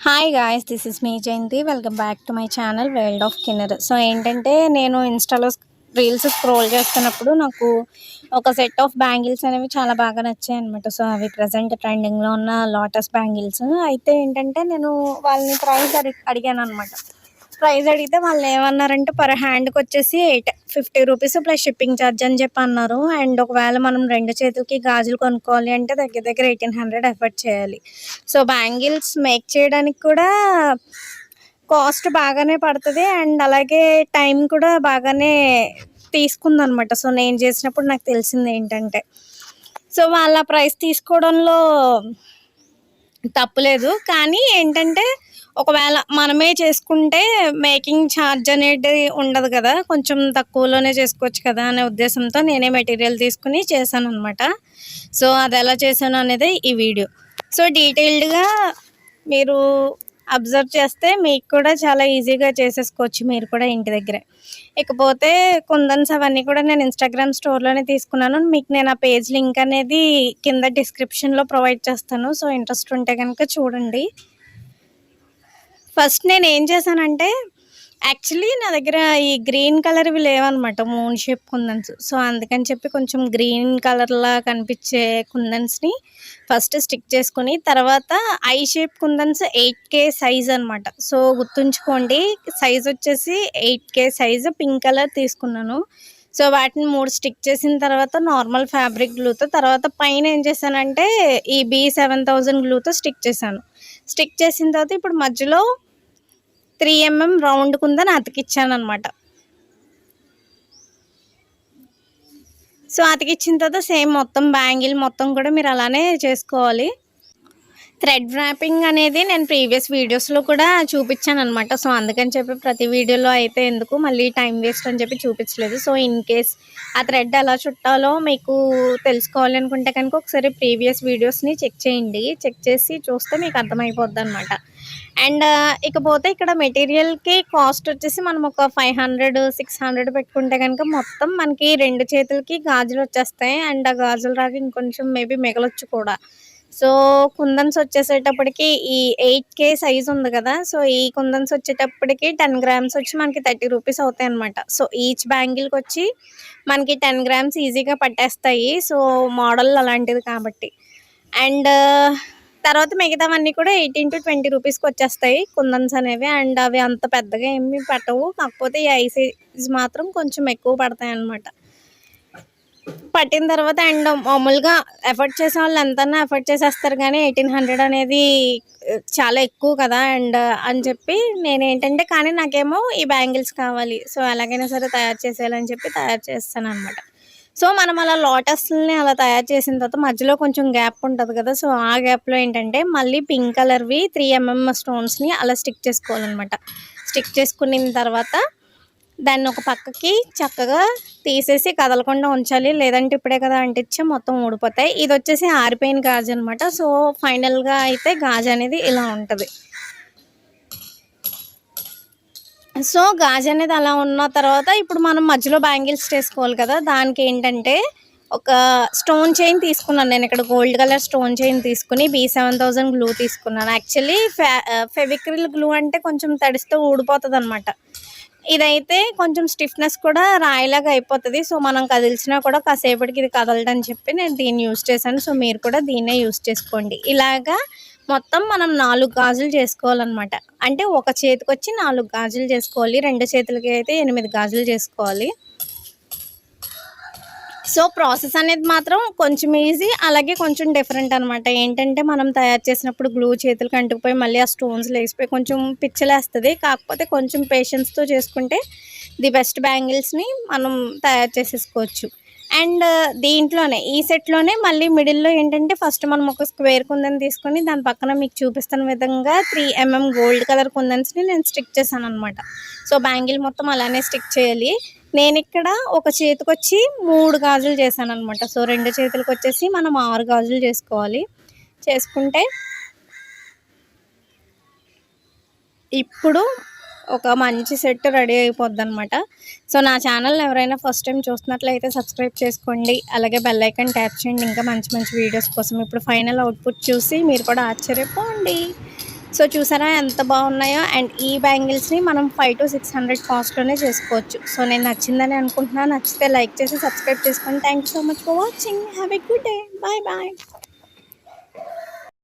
Hi guys, this is me Jayanti. Welcome back to my channel world of Kinnar. So ఏంటంటే నేను ఇన్స్టాలో reels scroll చేస్తున్నప్పుడు నాకు ఒక సెట్ ఆఫ్ బ్యాంగిల్స్ అనేవి చాలా బాగా నచ్చాయి అనమాట. సో అవి ప్రజెంట్ ట్రెండింగ్లో ఉన్న లోటస్ బ్యాంగిల్స్. అయితే ఏంటంటే నేను వాళ్ళని ప్రైస్ అడిగాను అనమాట. ప్రైస్ అడిగితే వాళ్ళు ఏమన్నారంటే పర్ హ్యాండ్కి వచ్చేసి 850 రూపీస్ ప్లస్ షిప్పింగ్ ఛార్జ్ అని చెప్పి అన్నారు. అండ్ ఒకవేళ మనం రెండు చేతులకి గాజులు కొనుక్కోవాలి అంటే దగ్గర దగ్గర 1800 ఎఫర్ట్ చేయాలి. సో బ్యాంగిల్స్ మేక్ చేయడానికి కూడా కాస్ట్ బాగానే పడుతుంది అండ్ అలాగే టైం కూడా బాగానే తీసుకుందనమాట. సో నేను చేసినప్పుడు నాకు తెలిసింది ఏంటంటే సో వాళ్ళ ప్రైస్ తీసుకోవడంలో తప్పులేదు. కానీ ఏంటంటే ఒకవేళ మనమే చేసుకుంటే మేకింగ్ ఛార్జ్ అనేది ఉండదు కదా, కొంచెం తక్కువలోనే చేసుకోవచ్చు కదా అనే ఉద్దేశంతో నేనే మెటీరియల్ తీసుకుని చేశాను అనమాట. సో అది ఎలా చేశాను అనేది ఈ వీడియో. సో డీటెయిల్డ్గా మీరు అబ్జర్వ్ చేస్తే మీకు కూడా చాలా ఈజీగా చేసేసుకోవచ్చు మీరు కూడా ఇంటి దగ్గరే. ఇకపోతే కుందన్స్ అవన్నీ కూడా నేను ఇన్స్టాగ్రామ్ స్టోర్లోనే తీసుకున్నాను. మీకు నేను ఆ పేజ్ లింక్ అనేది కింద డిస్క్రిప్షన్లో ప్రొవైడ్ చేస్తాను. సో ఇంట్రెస్ట్ ఉంటే కనుక చూడండి. ఫస్ట్ నేను ఏం చేశానంటే యాక్చువల్లీ నా దగ్గర ఈ గ్రీన్ కలర్వి లేవన్నమాట, మూన్ షేప్ కుందన్స్. సో అందుకని చెప్పి కొంచెం గ్రీన్ కలర్లా కనిపించే కుందన్స్ని ఫస్ట్ స్టిక్ చేసుకుని తర్వాత I shape kundans 8K size అనమాట. సో గుర్తుంచుకోండి, సైజ్ వచ్చేసి 8K సైజ్ పింక్ కలర్ తీసుకున్నాను. సో వాటిని 3 స్టిక్ చేసిన తర్వాత నార్మల్ ఫ్యాబ్రిక్ గ్లూతో తర్వాత పైన ఏం చేశానంటే ఈ B7000 గ్లూతో స్టిక్ చేశాను. స్టిక్ చేసిన తర్వాత ఇప్పుడు మధ్యలో 3mm రౌండ్ కుందని అతికిచ్చాను అనమాట. సో అతికిచ్చిన తర్వాత సేమ్ మొత్తం బ్యాంగిల్ మొత్తం కూడా మీరు అలానే చేసుకోవాలి. థ్రెడ్ ర్యాపింగ్ అనేది నేను ప్రీవియస్ వీడియోస్లో కూడా చూపించాను అనమాట. సో అందుకని చెప్పి ప్రతి వీడియోలో అయితే ఎందుకు మళ్ళీ టైం వేస్ట్ అని చెప్పి చూపించలేదు. సో ఇన్ కేస్ ఆ థ్రెడ్ ఎలా చుట్టాలో మీకు తెలుసుకోవాలి అనుకుంటే కనుక ఒకసారి ప్రీవియస్ వీడియోస్ని చెక్ చేయండి. చెక్ చేసి చూస్తే మీకు అర్థమైపోద్ది అనమాట. అండ్ ఇకపోతే ఇక్కడ మెటీరియల్కి కాస్ట్ వచ్చేసి మనం ఒక 500-600 పెట్టుకుంటే కనుక మొత్తం మనకి రెండు చేతులకి గాజులు వచ్చేస్తాయి. అండ్ ఆ గాజులు రాక ఇంకొంచెం మేబీ మిగలొచ్చు కూడా. సో కుందన్స్ వచ్చేసేటప్పటికి ఈ 8K సైజ్ ఉంది కదా, సో ఈ కుందన్స్ వచ్చేటప్పటికి 10 గ్రామ్స్ వచ్చి మనకి 30 రూపీస్ అవుతాయి అనమాట. సో ఈచ్ బ్యాంగిల్కి వచ్చి మనకి 10 గ్రామ్స్ ఈజీగా పట్టేస్తాయి. సో మోడల్ అలాంటిది కాబట్టి. అండ్ తర్వాత మిగతావన్నీ కూడా 18-20 రూపీస్కి వచ్చేస్తాయి కుందన్స్ అనేవి. అండ్ అవి అంత పెద్దగా ఏమి పట్టవు, కాకపోతే ఈ ఐ సైజ్ మాత్రం కొంచెం ఎక్కువ పడతాయి అన్నమాట. పట్టిన తర్వాత అండ్ మామూలుగా ఎఫర్ట్ చేసే వాళ్ళు ఎంతన్నా ఎఫర్ట్ చేసేస్తారు, కానీ 1800 అనేది చాలా ఎక్కువ కదా. అండ్ అని చెప్పి నేనేంటంటే కానీ నాకేమో ఈ బ్యాంగిల్స్ కావాలి, సో ఎలాగైనా సరే తయారు చేసేయాలని చెప్పి తయారు చేస్తాను అనమాట. సో మనం అలా లోటస్ని అలా తయారు చేసిన తర్వాత మధ్యలో కొంచెం గ్యాప్ ఉంటుంది కదా, సో ఆ గ్యాప్లో ఏంటంటే మళ్ళీ పింక్ కలర్వి 3mm స్టోన్స్ని అలా స్టిక్ చేసుకోవాలన్నమాట. స్టిక్ చేసుకున్న తర్వాత దాన్ని ఒక పక్కకి చక్కగా తీసేసి కదలకుండా ఉంచాలి, లేదంటే ఇప్పుడే కదా అంటించి మొత్తం ఊడిపోతాయి. ఇది వచ్చేసి ఆరిపోయిన గాజు అనమాట. సో ఫైనల్గా అయితే గాజు అనేది ఇలా ఉంటుంది. సో గాజు అనేది అలా ఉన్న తర్వాత ఇప్పుడు మనం మధ్యలో బ్యాంగిల్స్ చేసుకోవాలి కదా, దానికి ఏంటంటే ఒక స్టోన్ చైన్ తీసుకున్నాను నేను. ఇక్కడ గోల్డ్ కలర్ స్టోన్ చైన్ తీసుకుని B7000 గ్లూ తీసుకున్నాను. యాక్చువల్లీ ఫెవిక్రిల్ గ్లూ అంటే కొంచెం తడిస్తే ఊడిపోతుంది అనమాట. ఇదైతే కొంచెం స్టిఫ్నెస్ కూడా రాయిలాగా అయిపోతుంది. సో మనం కదిల్చినా కూడా కాసేపటికి ఇది కదలదని చెప్పి నేను దీన్ని యూజ్ చేశాను. సో మీరు కూడా దీన్నే యూజ్ చేసుకోండి. ఇలాగా మొత్తం మనం 4 గాజులు చేసుకోవాలన్నమాట. అంటే ఒక చేతికి వచ్చి 4 గాజులు చేసుకోవాలి, రెండు చేతులకి అయితే 8 గాజులు చేసుకోవాలి. సో ప్రాసెస్ అనేది మాత్రం కొంచెం ఈజీ, అలాగే కొంచెం డిఫరెంట్ అనమాట. ఏంటంటే మనం తయారు చేసినప్పుడు గ్లూ చేతులకు అంటుకుపోయి మళ్ళీ ఆ స్టోన్స్ లేసిపోయి కొంచెం పిచ్చలేస్తుంది. కాకపోతే కొంచెం పేషెన్స్తో చేసుకుంటే ది బెస్ట్ బ్యాంగిల్స్ని మనం తయారు చేసేసుకోవచ్చు. అండ్ దీంట్లోనే ఈ సెట్లోనే మళ్ళీ మిడిల్లో ఏంటంటే ఫస్ట్ మనం ఒక స్క్వేర్ కుందన్ తీసుకొని దాని పక్కన మీకు చూపిస్తున్న విధంగా 3mm గోల్డ్ కలర్ కుందన్స్ని నేను స్టిక్ చేశాను అనమాట. సో బ్యాంగిల్ మొత్తం అలానే స్టిక్ చేయాలి. నేను ఇక్కడ ఒక చేతికి వచ్చి 3 గాజులు చేశాను అనమాట. సో రెండు చేతులకు వచ్చేసి మనం 6 గాజులు చేసుకోవాలి. చేసుకుంటే ఇప్పుడు ఒక మంచి సెట్ రెడీ అయిపోద్ది అనమాట. సో నా ఛానల్ ఎవరైనా ఫస్ట్ టైం చూస్తున్నట్లయితే సబ్స్క్రైబ్ చేసుకోండి, అలాగే బెల్ ఐకాన్ ట్యాప్ చేయండి ఇంకా మంచి మంచి వీడియోస్ కోసం. ఇప్పుడు ఫైనల్ అవుట్పుట్ చూసి మీరు కూడా ఆశ్చర్యపోండి. సో చూసారా ఎంత బాగున్నాయో. అండ్ ఈ బ్యాంగిల్స్ని మనం 500 to 600 కాస్ట్లోనే చేసుకోవచ్చు. సో నేను నచ్చిందని అనుకుంటున్నాను. నచ్చితే లైక్ చేసి సబ్స్క్రైబ్ చేసుకోండి. Thank you so much for watching. Have a good day. Bye bye.